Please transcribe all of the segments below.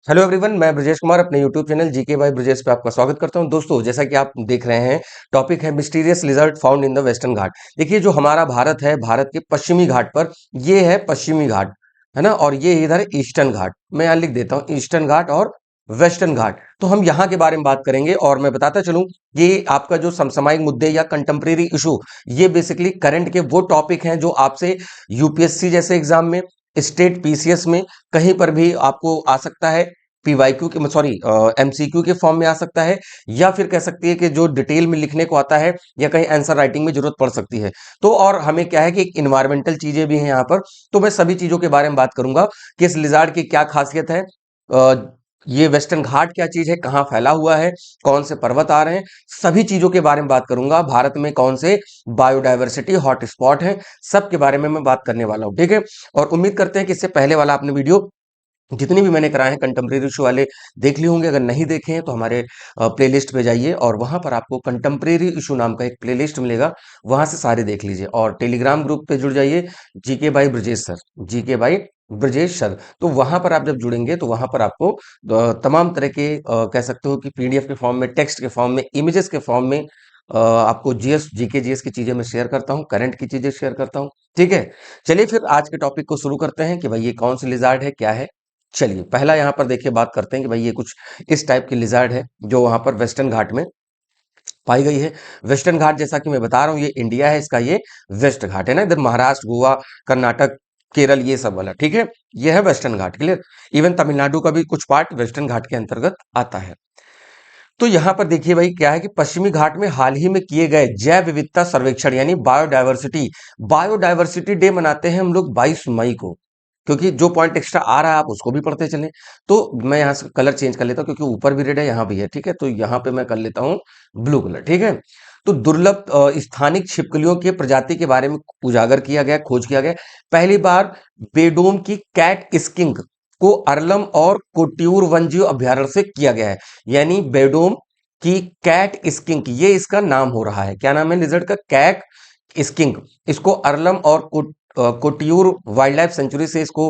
Hello everyone, मैं ब्रजेश कुमार अपने YouTube channel GK by Brajesh पे आपका स्वागत करता हूं। दोस्तों, जैसा कि आप देख रहे हैं, टॉपिक है mysterious lizard found in the western Ghat. देखिए, जो हमारा भारत है, भारत के पश्चिमी घाट पर ये है पश्चिमी घाट, है ना। और ये इधर है ईस्टर्न घाट। मैं यहाँ लिख देता हूँ ईस्टर्न घाट और वेस्टर्न घाट। तो हम यहाँ के बारे में बात करेंगे और मैं बताता चलूं, ये आपका जो समसामयिक मुद्दे या कंटेम्प्रेरी इशू, ये बेसिकली करंट के वो टॉपिक हैं जो आपसे यूपीएससी जैसे एग्जाम में, स्टेट पीसीएस में, कहीं पर भी आपको आ सकता है। पीवाईक्यू के, सॉरी, एमसीक्यू के फॉर्म में आ सकता है, या फिर कह सकती है कि जो डिटेल में लिखने को आता है, या कहीं आंसर राइटिंग में जरूरत पड़ सकती है। तो और हमें क्या है कि एक इन्वायरमेंटल चीजें भी हैं यहाँ पर। तो मैं सभी चीजों के बारे में बात करूंगा कि इस लिजार्ड की क्या खासियत है, ये वेस्टर्न घाट क्या चीज है, कहाँ फैला हुआ है, कौन से पर्वत आ रहे हैं, सभी चीजों के बारे में बात करूंगा। भारत में कौन से बायोडायवर्सिटी हॉट स्पॉट है, सब के बारे में मैं बात करने वाला हूँ, ठीक है। और उम्मीद करते हैं कि इससे पहले वाला आपने वीडियो जितनी भी मैंने कराए हैं कंटेम्प्रेरी इशू वाले देख लिए होंगे। अगर नहीं देखे हैं तो हमारे प्लेलिस्ट पे जाइए और वहां पर आपको कंटेम्प्रेरी इशू नाम का एक प्लेलिस्ट मिलेगा, वहां से सारे देख लीजिए। और टेलीग्राम ग्रुप पे जुड़ जाइए, GK by Brajesh sir, GK by Brajesh sir. तो वहां पर आप जब जुड़ेंगे तो वहां पर आपको तमाम तरह के कह सकते हो कि पीडीएफ के फॉर्म में, टेक्स्ट के फॉर्म में, इमेजेस के फॉर्म में आपको जीएस जीके जीएस की चीजें मैं शेयर करता हूँ, करंट की चीजें शेयर करता हूँ, ठीक है। चलिए फिर आज के टॉपिक को शुरू करते हैं कि भाई ये कौन सी लिजार्ड है, क्या है। चलिए पहला यहाँ पर देखिए बात करते हैं कि भाई ये कुछ इस टाइप की लिजर्ड है जो वहां पर वेस्टर्न घाट में पाई गई है। वेस्टर्न घाट जैसा कि मैं बता रहा हूँ, ये इंडिया है, इसका ये वेस्ट घाट है ना, इधर महाराष्ट्र, गोवा, कर्नाटक, केरल, ये सब वाला, ठीक है। ये है वेस्टर्न घाट, क्लियर। इवन तमिलनाडु का भी कुछ पार्ट वेस्टर्न घाट के अंतर्गत आता है। तो यहाँ पर देखिए भाई क्या है कि पश्चिमी घाट में हाल ही में किए गए जैव विविधता सर्वेक्षण यानी बायोडायवर्सिटी, बायोडायवर्सिटी डे मनाते हैं हम लोग 22 मई को। क्योंकि जो पॉइंट एक्स्ट्रा आ रहा है आप उसको भी पढ़ते चलें। तो मैं यहाँ से कलर चेंज कर लेता हूँ क्योंकि ऊपर भी रेड है, यहाँ भी है, ठीक है। तो यहाँ पे मैं कर लेता हूँ ब्लू कलर, ठीक है। तो दुर्लभ स्थानिक छिपकलियों के प्रजाति के बारे में उजागर किया गया, खोज किया गया। पहली बार बेडोम की कैट स्किंक को अरलम और कोट्यूर वन्यजीव अभ्यारण्य से किया गया है। यानी बेडोम की कैट स्किंक, ये इसका नाम हो रहा है। क्या नाम है लिजर्ड का? Cat skink. इसको अरलम और कोट्यूर वाइल्ड लाइफ सेंचुरी से इसको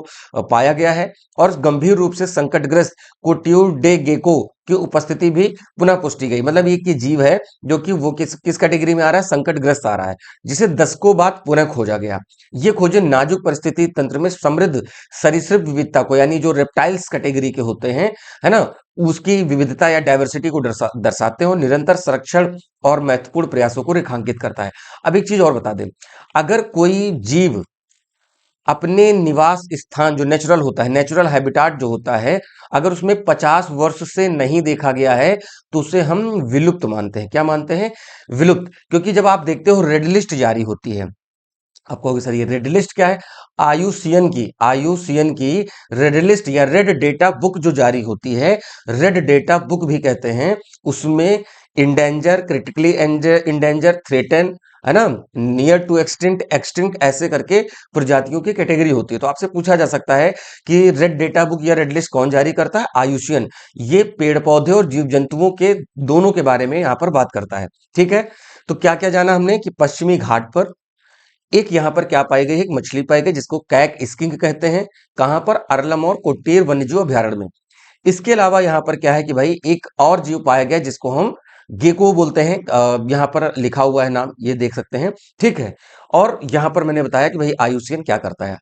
पाया गया है। और गंभीर रूप से संकटग्रस्त कोट्यूर डे गेको की उपस्थिति भी पुनः पुष्टि गई। मतलब ये की जीव है जो कि वो किस किस कैटेगरी में आ रहा है? संकटग्रस्त आ रहा है, जिसे दशकों बाद पुनः खोजा गया। ये खोजें नाजुक परिस्थिति तंत्र में समृद्ध सरीसृप विविधता को, यानी जो रेप्टाइल्स कैटेगरी के होते हैं, है ना, उसकी विविधता या डायवर्सिटी को दर्शाते हो, निरंतर संरक्षण और महत्वपूर्ण प्रयासों को रेखांकित करता है। अब एक चीज और बता दें, अगर कोई जीव अपने निवास स्थान जो नेचुरल होता है, नेचुरल हैबिटाट जो होता है, अगर उसमें 50 वर्ष से नहीं देखा गया है तो उसे हम विलुप्त मानते हैं। क्या मानते हैं? विलुप्त। क्योंकि जब आप देखते हो रेड लिस्ट जारी होती है, आप कहोगे सर ये रेड लिस्ट क्या है? आयुसीएन की रेड लिस्ट या रेड डेटा बुक जो जारी होती है, रेड डेटा बुक भी कहते हैं, उसमें इंडेंजर, क्रिटिकली इंडेंजर, थ्रेटन, है ना, नियर टू एक्सटिंक्ट, एक्सटिंक्ट, ऐसे करके प्रजातियों की कैटेगरी होती है। तो आपसे पूछा जा सकता है कि रेड डेटा बुक या रेड लिस्ट कौन जारी करता है? आयुषियन। ये पेड़ पौधे और जीव जंतुओं के दोनों के बारे में यहां पर बात करता है, ठीक है। तो क्या क्या जाना हमने कि पश्चिमी घाट पर एक यहां पर क्या पाई गई है? एक मछली पाई गई जिसको कैक स्किंक कहते हैं। कहां पर? अरलम और कोट्टेर वन्यजीव अभ्यारण्य में। इसके अलावा यहां पर क्या है कि भाई एक और जीव पाया गया जिसको हम गेको बोलते हैं। यहां पर लिखा हुआ है नाम, ये देख सकते हैं, ठीक है। और यहां पर मैंने बताया कि भाई आयुसीएन क्या करता है।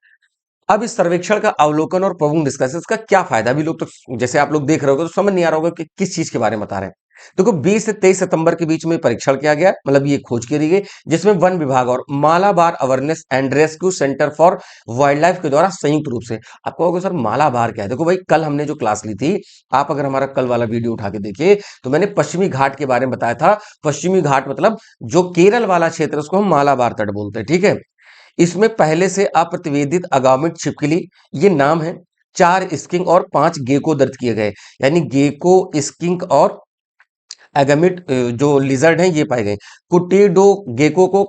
अब इस सर्वेक्षण का अवलोकन और प्रमुख डिस्कशन, इसका क्या फायदा? भी लोग तो जैसे आप लोग देख रहे होगे तो समझ नहीं आ रहा होगा कि किस चीज के बारे में बता रहे हैं। देखो, 20 से 23 सितंबर के बीच में परीक्षण किया गया, मतलब ये खोज करी गई, जिसमें वन विभाग और Malabar awareness and rescue centre for wild life के द्वारा संयुक्त रूप से। आप कहोगे सर मालाबार क्या है? देखो भाई, कल हमने जो क्लास ली थी, आप अगर हमारा कल वाला वीडियो उठा के देखिए तो मैंने पश्चिमी घाट के बारे में बताया था। पश्चिमी घाट मतलब जो केरल वाला क्षेत्र है उसको हम मालाबार तट बोलते हैं, ठीक है। इसमें पहले से अप्रतिवेदित अगामिट छिपकली, ये नाम है, 4 स्किंक और 5 गेको दर्ज किए गए। यानी गेको, स्किंक और एगामिट जो लिजर्ड हैं ये पाए गए। कुटीडो गेको को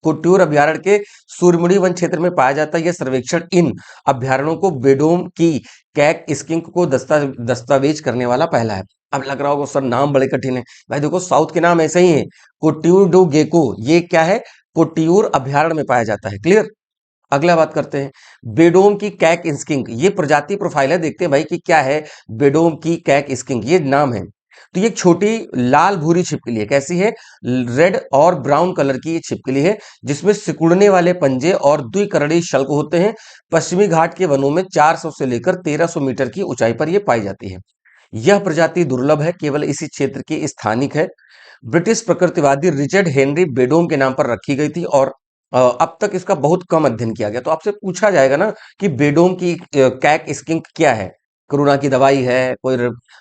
कुट्यूर अभ्यारण्य के सूर्यमुड़ी वन क्षेत्र में पाया जाता है। यह सर्वेक्षण इन अभ्यारण्यों को बेडोम की कैक स्किंक को दस्तावेज करने वाला पहला है। अब लग रहा होगा सर नाम बड़े कठिन है। भाई देखो, साउथ के नाम ऐसे ही है। कुट्यूर डो गेको, ये क्या है? कोट्यूर अभ्यारण्य में पाया जाता है, क्लियर। अगला बात करते हैं बेडोम की कैक स्किंक। ये प्रजाति प्रोफाइल है, देखते हैं भाई कि क्या है बेडोम की कैक स्किंक, ये नाम है। तो ये एक छोटी लाल भूरी छिपकली है, कैसी है, रेड और ब्राउन कलर की ये छिपकली है, जिसमें सिकुड़ने वाले पंजे और द्विकरड़ी शल्क होते हैं। पश्चिमी घाट के वनों में 400 से लेकर 1300 मीटर की ऊंचाई पर यह पाई जाती है। यह प्रजाति दुर्लभ है, केवल इसी क्षेत्र की स्थानिक है। ब्रिटिश प्रकृतिवादी रिचर्ड हेनरी बेडोम के नाम पर रखी गई थी और अब तक इसका बहुत कम अध्ययन किया गया। तो आपसे पूछा जाएगा ना कि बेडोम की कैक स्किंक क्या है, कोरोना की दवाई है, कोई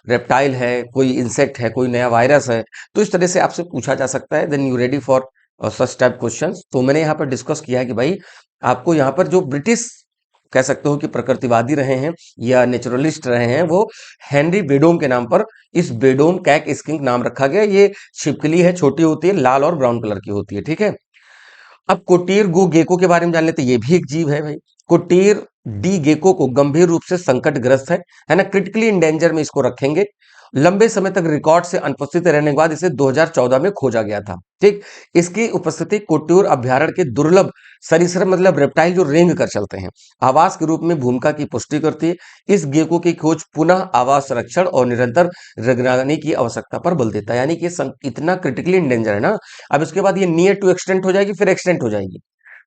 रेप्टाइल है, कोई इंसेक्ट है, कोई नया वायरस है, तो इस तरह से आपसे पूछा जा सकता है। Then you ready for such type questions. तो मैंने यहाँ पर डिस्कस किया है कि भाई आपको यहाँ पर जो ब्रिटिश कह सकते हो कि प्रकृतिवादी रहे हैं या नेचुरलिस्ट रहे हैं, वो हेनरी बेडोम के नाम पर इस बेडोम कैक स्किंक नाम रखा गया। ये छिपकली है, छोटी होती है, लाल और ब्राउन कलर की होती है, ठीक है। अब कोटीर गो गेको के बारे में जान लेते हैं। ये भी एक जीव है भाई। कोटीर डी गेको को गंभीर रूप से संकटग्रस्त है ना, क्रिटिकली इंडेंजर में इसको रखेंगे। लंबे समय तक रिकॉर्ड से अनुपस्थित रहने के बाद इसे 2014 में खोजा गया था, ठीक। इसकी उपस्थिति कोट्यूर अभ्यारण्य के दुर्लभ सरीसृप मतलब रेप्टाइल जो रेंग कर चलते हैं, आवास के रूप में भूमिका की पुष्टि करती है। इस गेको की खोज पुनः आवास संरक्षण और निरंतर निगरानी की आवश्यकता पर बल देता है। यानी कि इतना क्रिटिकली इंडेंजर है ना, अब इसके बाद ये नियर टू एक्सटेंट हो जाएगी, फिर एक्सटेंट हो जाएगी।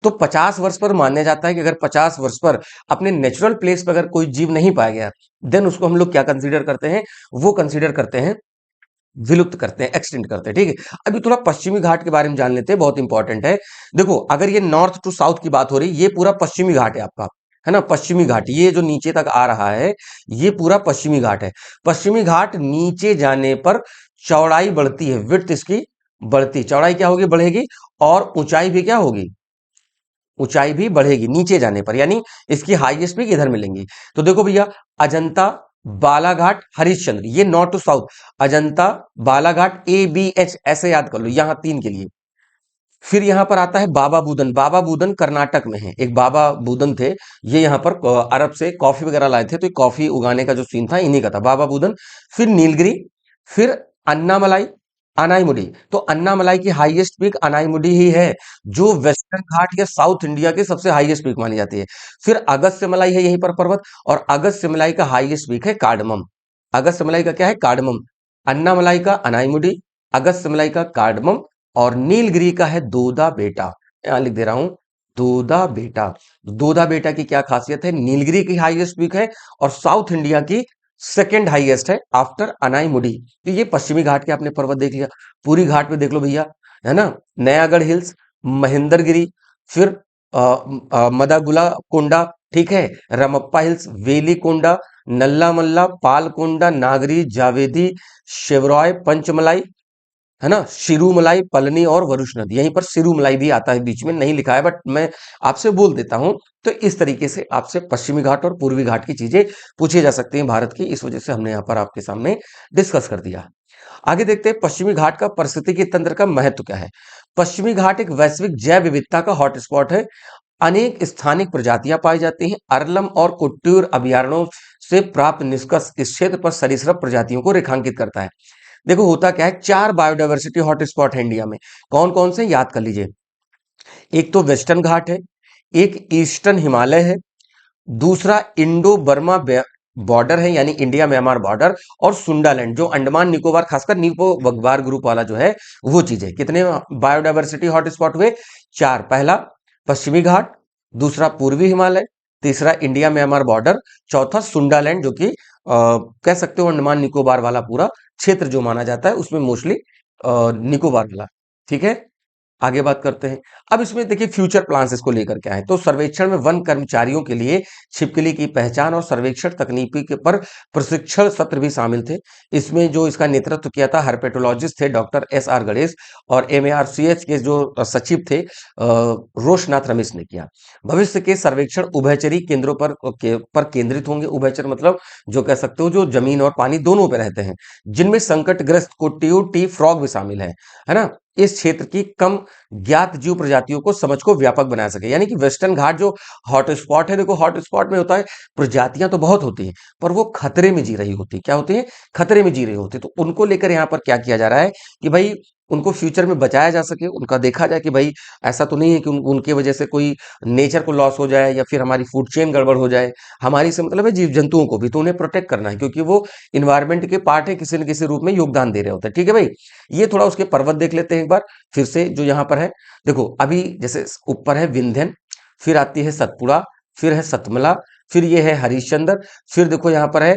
तो 50 वर्ष पर माना जाता है कि अगर 50 वर्ष पर अपने नेचुरल प्लेस पर अगर कोई जीव नहीं पाया गया, देन उसको हम लोग क्या कंसीडर करते हैं, वो कंसीडर करते हैं विलुप्त करते हैं, एक्सटेंड करते हैं, ठीक है। अभी थोड़ा पश्चिमी घाट के बारे में जान लेते हैं, बहुत इंपॉर्टेंट है। देखो अगर ये नॉर्थ टू साउथ की बात हो रही, ये पूरा पश्चिमी घाट है आपका, है ना, पश्चिमी घाट। ये जो नीचे तक आ रहा है ये पूरा पश्चिमी घाट है। पश्चिमी घाट नीचे जाने पर चौड़ाई बढ़ती है, विड्थ इसकी बढ़ती, चौड़ाई क्या होगी, बढ़ेगी, और ऊंचाई भी क्या होगी, ऊंचाई भी बढ़ेगी नीचे जाने पर, यानी इसकी हाईएस्ट पीक इधर मिलेंगी। तो देखो भैया, अजंता, बालाघाट, हरिश्चंद्र, ये north to south, Ajanta, Balaghat, ABH ऐसे याद कर लो यहां 3 के लिए। फिर यहां पर आता है बाबा बूदन। बाबा बूदन कर्नाटक में है, एक बाबा बूदन थे, ये यहां पर अरब से कॉफी वगैरह लाए थे, तो कॉफी उगाने का जो सीन था इन्हीं का था, बाबा बूदन। फिर नीलगिरी, फिर अन्नामलाई, अनाईमुडी। तो अन्नामलाई की हाईएस्ट पीक अनाईमुडी ही है, जो वेस्टर्न घाट या साउथ इंडिया की सबसे हाईएस्ट पीक मानी जाती है। फिर अगस्त्य मलाई है यहीं पर पर्वत, और अगस्त्य मलाई का हाईएस्ट पीक है कार्डमम। अगस्त्य मलाई का क्या है, कार्डमम। अन्नामलाई का अनाईमुडी, अगस्त्य मलाई का कार्डमम, और नीलगिरी का है दोदा बेटा। यहां लिख दे रहा हूं, दोदा बेटा। दोदा बेटा की क्या खासियत है, नीलगिरी की हाईएस्ट पीक है और साउथ इंडिया की सेकेंड हाईएस्ट है आफ्टर अनाईमुडी। तो ये पश्चिमी घाट के आपने पर्वत देख लिया। पूरी घाट पे देख लो भैया, है ना, नयागढ़ हिल्स, महेंद्रगिरी, फिर मदागुला कोंडा, ठीक है, रमप्पा हिल्स, वेली कोंडा, नल्ला मल्ला, पालकोंडा, नागरी, जावेदी, शेवरॉय, पंचमलाई, है ना, सिरूमलाई, पलनी और वरुष नदी। यहीं पर सिरूमलाई भी आता है, बीच में नहीं लिखा है बट मैं आपसे बोल देता हूं। तो इस तरीके से आपसे पश्चिमी घाट और पूर्वी घाट की चीजें पूछी जा सकती हैं भारत की, इस वजह से हमने यहाँ पर आपके सामने डिस्कस कर दिया। आगे देखते हैं पश्चिमी घाट का पारिस्थितिकी तंत्र का महत्व क्या है। पश्चिमी घाट एक वैश्विक जैव विविधता का हॉटस्पॉट है। अनेक स्थानिक प्रजातियां पाई जाती हैं। अरलम और कुट्टूर अभयारण्यों से प्राप्त निष्कर्ष इस क्षेत्र पर सरीसृप प्रजातियों को रेखांकित करता है। देखो होता क्या है, 4 बायोडायवर्सिटी हॉटस्पॉट है इंडिया में। कौन कौन से, याद कर लीजिए। एक तो वेस्टर्न घाट है, एक ईस्टर्न हिमालय है, दूसरा इंडो बर्मा बॉर्डर है यानी इंडिया म्यांमार बॉर्डर, और सुंडालैंड जो अंडमान निकोबार खासकर निकोबार ग्रुप वाला जो है वो चीज है। कितने बायोडायवर्सिटी हॉटस्पॉट हुए, 4। पहला पश्चिमी घाट, दूसरा पूर्वी हिमालय, तीसरा इंडिया म्यांमार बॉर्डर, चौथा सुंडालैंड जो कि कह सकते हो अंडमान निकोबार वाला पूरा क्षेत्र जो माना जाता है, उसमें मोस्टली निकोबार वाला, ठीक है। आगे बात करते हैं। अब इसमें देखिए फ्यूचर प्लान्स इसको लेकर क्या है, तो सर्वेक्षण में वन कर्मचारियों के लिए छिपकली की पहचान और सर्वेक्षण तकनीकी के पर प्रशिक्षण सत्र भी शामिल थे। इसमें जो इसका नेतृत्व किया था हर्पेटोलॉजिस्ट थे डॉक्टर SR गणेश, और MARCH के जो सचिव थे रोशनाथ रमेश ने किया। भविष्य के सर्वेक्षण उभयचरी केंद्रों पर केंद्रित होंगे। उभयचर मतलब जो कह सकते हो जो जमीन और पानी दोनों पे रहते हैं, जिनमें संकटग्रस्त कोटियो टी फ्रॉग भी शामिल है ना। इस क्षेत्र की कम ज्ञात जीव प्रजातियों को समझ को व्यापक बना सके। यानी कि वेस्टर्न घाट जो हॉटस्पॉट है, देखो हॉटस्पॉट में होता है प्रजातियां तो बहुत होती हैं पर वो खतरे में जी रही होती है। क्या होती है, खतरे में जी रही होती है। तो उनको लेकर यहाँ पर क्या किया जा रहा है कि भाई उनको फ्यूचर में बचाया जा सके, उनका देखा जाए कि भाई ऐसा तो नहीं है कि उनकी वजह से कोई नेचर को लॉस हो जाए या फिर हमारी फूड चेन गड़बड़ हो जाए। हमारी से मतलब है जीव जंतुओं को भी, तो उन्हें प्रोटेक्ट करना है क्योंकि वो इन्वायरमेंट के पार्ट है, किसी न किसी रूप में योगदान दे रहे होते हैं। ठीक है भाई, ये थोड़ा उसके पर्वत देख लेते हैं एक बार फिर से जो यहाँ पर है। देखो अभी जैसे ऊपर है विंध्यन, फिर आती है सतपुड़ा, फिर है सतमला, फिर ये है हरिश्चंद्र, फिर देखो यहाँ पर है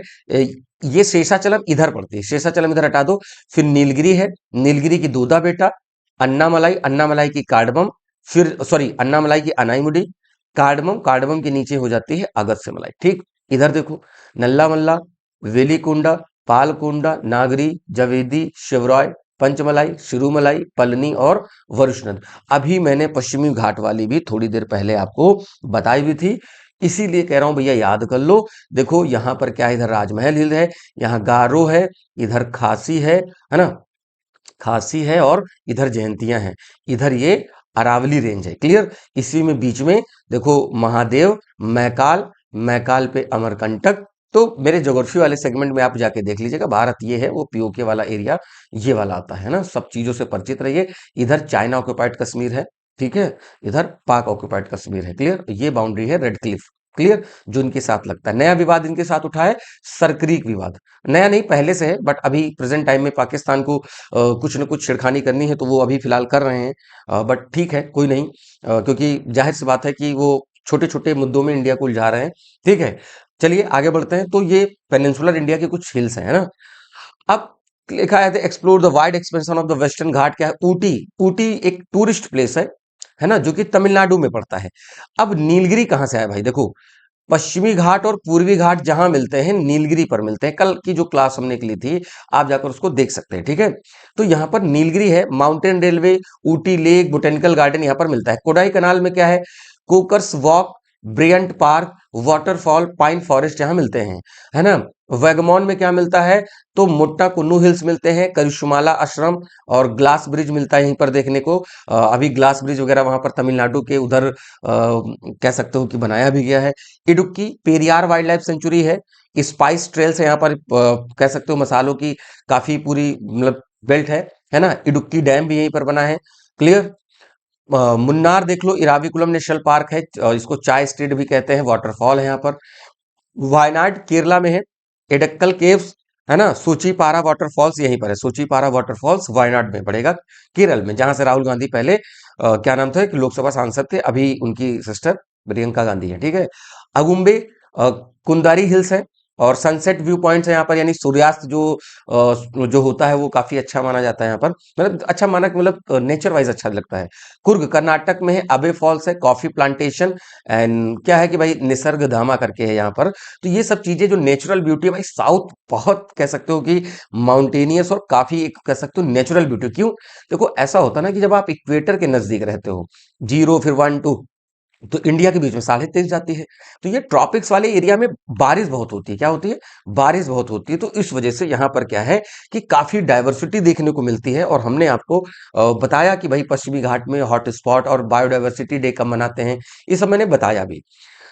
ये शेषाचलम इधर पड़ती है, शेषाचलम इधर हटा दो। फिर नीलगिरी है, नीलगिरी की दूधा बेटा, अन्नामलाई, अन्नामलाई की कार्डमम, फिर सॉरी अन्नामलाई की अनाईमुडी, कार्डमम, कार्डमम के नीचे हो जाती है अगस्त्य मलाई। ठीक, इधर देखो नल्ला मल्ला, वेलिकुंडा, पालकुंडा, नागरी, जवेदी, शिवराय, पंचमलाई, शिरुमलाई, पलनी और वरुष्णद। अभी मैंने पश्चिमी घाट वाली भी थोड़ी देर पहले आपको बताई भी थी, इसीलिए कह रहा हूं भैया याद कर लो। देखो यहां पर क्या है, इधर राजमहल हिल है, यहाँ गारो है, इधर खासी है ना, खासी है और इधर जयंतियां हैं, इधर ये अरावली रेंज है। क्लियर, इसी में बीच में देखो महादेव, मैकाल, मैकाल पे अमरकंटक। तो मेरे ज्योग्राफी वाले सेगमेंट में आप जाके देख लीजिएगा, भारत ये है, वो पीओके वाला एरिया ये वाला आता है ना, सब चीजों से परिचित रहिए। इधर चाइना ऑक्युपाइड कश्मीर है, ठीक है, इधर पाक ऑक्युपाइड कश्मीर है। क्लियर, ये बाउंड्री है रेड क्लिफ। क्लियर, जो इनके साथ लगता है। नया विवाद इनके साथ उठा है सरक्रीक विवाद, नया नहीं पहले से है, बट अभी प्रेजेंट टाइम में पाकिस्तान को कुछ न कुछ छिड़खानी करनी है तो वो अभी फिलहाल कर रहे हैं, बट ठीक है कोई नहीं, क्योंकि जाहिर सी बात है कि वो छोटे छोटे मुद्दों में इंडिया को उलझा रहे हैं। ठीक है, चलिए आगे बढ़ते हैं। तो ये पेनिनसुलर इंडिया के कुछ हिल्स हैं, है ना। अब लिखा है explore the wide expansion of the western Ghat. क्या है, ऊटी, ऊटी एक टूरिस्ट प्लेस है ना, जो कि तमिलनाडु में पड़ता है। अब नीलगिरी कहां से आया भाई, देखो पश्चिमी घाट और पूर्वी घाट जहां मिलते हैं नीलगिरी पर मिलते हैं। कल की जो क्लास हमने के लिए थी, आप जाकर उसको देख सकते हैं। ठीक है, तो यहाँ पर नीलगिरी है, mountain railway, Ooty lake, botanical garden यहाँ पर मिलता है। कोडाई कनाल में क्या है, Coaker's walk, Bryant park, waterfall, pine forest यहाँ मिलते हैं, है ना। वैगमॉन में क्या मिलता है, तो मुट्टा कुन्नू हिल्स मिलते हैं, करिशुमाला आश्रम और ग्लास ब्रिज मिलता है यहीं पर देखने को। अभी ग्लास ब्रिज वगैरह वहां पर तमिलनाडु के उधर कह सकते हो कि बनाया भी गया है। Idukki Periyar wild life sanctuary है, स्पाइस ट्रेल्स है यहाँ पर, कह सकते हो मसालों की काफी पूरी मतलब बेल्ट है ना। इडुक्की डैम भी यहीं पर बना है। क्लियर, मुन्नार देख लो, इराविकुलम नेशनल पार्क है, इसको चाय स्ट्रीट भी कहते हैं, वाटरफॉल है यहाँ पर। वायनाड केरला में है, एडक्कल केव्स, है ना, सूचीपारा वाटरफॉल्स यहीं पर है, सूचीपारा वाटरफॉल्स वायनाड में पड़ेगा, केरल में, जहां से राहुल गांधी पहले क्या नाम था कि लोकसभा सांसद थे, अभी उनकी सिस्टर प्रियंका गांधी है। ठीक है, अगुम्बे, कुंदारी हिल्स है और सनसेट व्यू पॉइंट्स है यहाँ पर, यानी सूर्यास्त जो होता है वो काफी अच्छा माना जाता है यहाँ पर, मतलब अच्छा माना मतलब नेचर वाइज अच्छा लगता है। कुर्ग कर्नाटक में है, अबे फॉल्स है, कॉफी प्लांटेशन, एंड क्या है कि भाई निसर्ग धामा करके है यहाँ पर। तो ये सब चीजें जो नेचुरल ब्यूटी है भाई, साउथ बहुत कह सकते हो कि माउंटेनियस और काफी एक कह सकते हो नेचुरल ब्यूटी। क्यों, देखो ऐसा होता है ना कि जब आप इक्वेटर के नजदीक रहते हो, 0 फिर 1 2, तो इंडिया के बीच में 23.5 जाती है, तो ये ट्रॉपिक्स वाले एरिया में बारिश बहुत होती है। क्या होती है, बारिश बहुत होती है, तो इस वजह से यहाँ पर क्या है कि काफी डाइवर्सिटी देखने को मिलती है। और हमने आपको बताया कि भाई पश्चिमी घाट में हॉट स्पॉट और बायोडाइवर्सिटी डे कब मनाते हैं, ये सब मैंने बताया भी।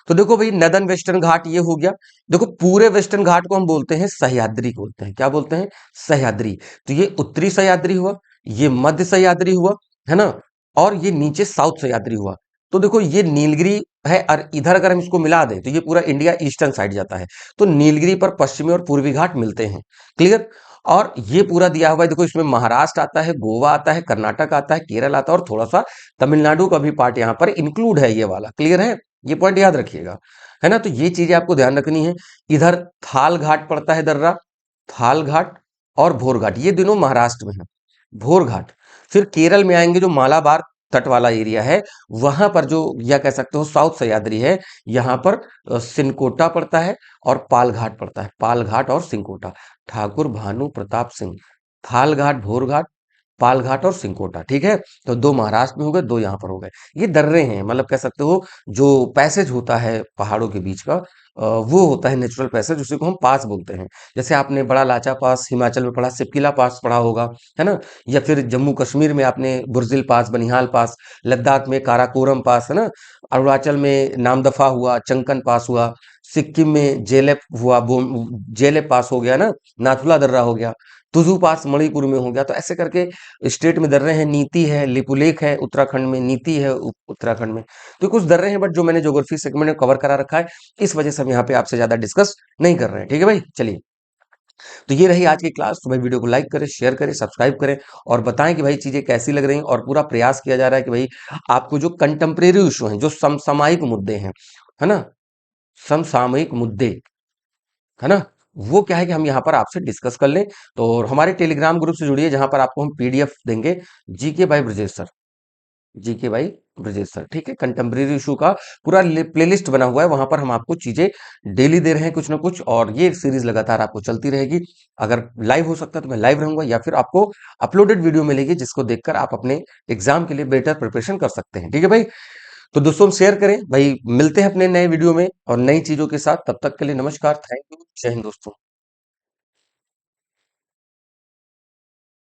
तो देखो भाई नदन वेस्टर्न घाट ये हो गया। देखो पूरे वेस्टर्न घाट को हम बोलते हैं सह्याद्री बोलते हैं, क्या बोलते हैं, सह्याद्री। तो ये उत्तरी सह्याद्री हुआ, ये मध्य सह्याद्री हुआ, है ना, और ये नीचे साउथ सह्याद्री हुआ। तो देखो ये नीलगिरी है, और इधर अगर हम इसको मिला दें तो ये पूरा इंडिया ईस्टर्न साइड जाता है। तो नीलगिरी पर पश्चिमी और पूर्वी घाट मिलते हैं। क्लियर, और ये पूरा दिया हुआ है, देखो इसमें महाराष्ट्र आता है, गोवा आता है, कर्नाटक आता है, केरल आता है और थोड़ा सा तमिलनाडु का भी पार्ट यहाँ पर इंक्लूड है ये वाला। क्लियर है, ये पॉइंट याद रखिएगा, है ना। तो ये चीजें आपको ध्यान रखनी है। इधर थाल घाट पड़ता है, दर्रा, थाल घाट और भोर घाट, ये दोनों महाराष्ट्र में है, भोर घाट। फिर केरल में आएंगे जो मालाबार तट वाला एरिया है, वहां पर जो या कह सकते हो साउथ सह्याद्री है, यहाँ पर सिनकोटा पड़ता है और पाल घाट पड़ता है, पाल घाट और सिंकोटा। ठाकुर भानु प्रताप सिंह, थाल घाट, भोर घाट, पाल घाट और सिंकोटा। ठीक है, तो 2 महाराष्ट्र में हो गए, 2 यहाँ पर हो गए। ये दर्रे हैं, मतलब कह सकते हो जो पैसेज होता है पहाड़ों के बीच का, वो होता है नेचुरल पैसेज, उसी को हम पास बोलते हैं। जैसे आपने बड़ा लाचा पास हिमाचल में पढ़ा, सिपकिला पास पढ़ा होगा, है ना, या फिर जम्मू कश्मीर में आपने बुर्जिल पास, बनिहाल पास, लद्दाख में काराकोरम पास, है ना, अरुणाचल में नामदफा हुआ, चंकन पास हुआ, सिक्किम में जेलेप हुआ, जेलेप पास हो गया ना, नाथुला दर्रा हो गया। तुजु पास मणिपुर में हो गया, तो ऐसे करके स्टेट में दर्रे हैं, नीति है, लिपुलेख है उत्तराखंड में, नीति है उत्तराखंड में। तो कुछ दर्रे हैं, बट जो मैंने ज्योग्राफी सेगमेंट में कवर करा रखा है, इस वजह से हम यहाँ पे आपसे ज्यादा डिस्कस नहीं कर रहे हैं। ठीक है भाई, चलिए। तो ये रही आज की क्लास। तो भाई वीडियो को लाइक करें, शेयर करें, सब्सक्राइब करें और बताएं कि भाई चीजें कैसी लग रही हैं। और पूरा प्रयास किया जा रहा है कि भाई आपको जो कंटेम्प्रेरी इशू हैं, जो समसामयिक मुद्दे हैं, है ना, समसामयिक मुद्दे, है ना, वो क्या है कि हम यहाँ पर आपसे डिस्कस कर लें। तो और हमारे टेलीग्राम ग्रुप से जुड़िए, जहां पर आपको हम पीडीएफ देंगे, GK by Brajesh sir, GK by Brajesh sir. ठीक है, कंटेम्प्रेरी इशू का पूरा प्लेलिस्ट बना हुआ है, वहां पर हम आपको चीजें डेली दे रहे हैं कुछ ना कुछ, और ये सीरीज लगातार आपको चलती रहेगी। अगर लाइव हो सकता है तो मैं लाइव रहूंगा, या फिर आपको अपलोडेड वीडियो मिलेगी, जिसको देखकर आप अपने एग्जाम के लिए बेटर प्रिपरेशन कर सकते हैं। ठीक है भाई, तो दोस्तों शेयर करें भाई। मिलते हैं अपने नए वीडियो में और नई चीजों के साथ। तब तक के लिए नमस्कार, थैंक यू, जय हिंद दोस्तों।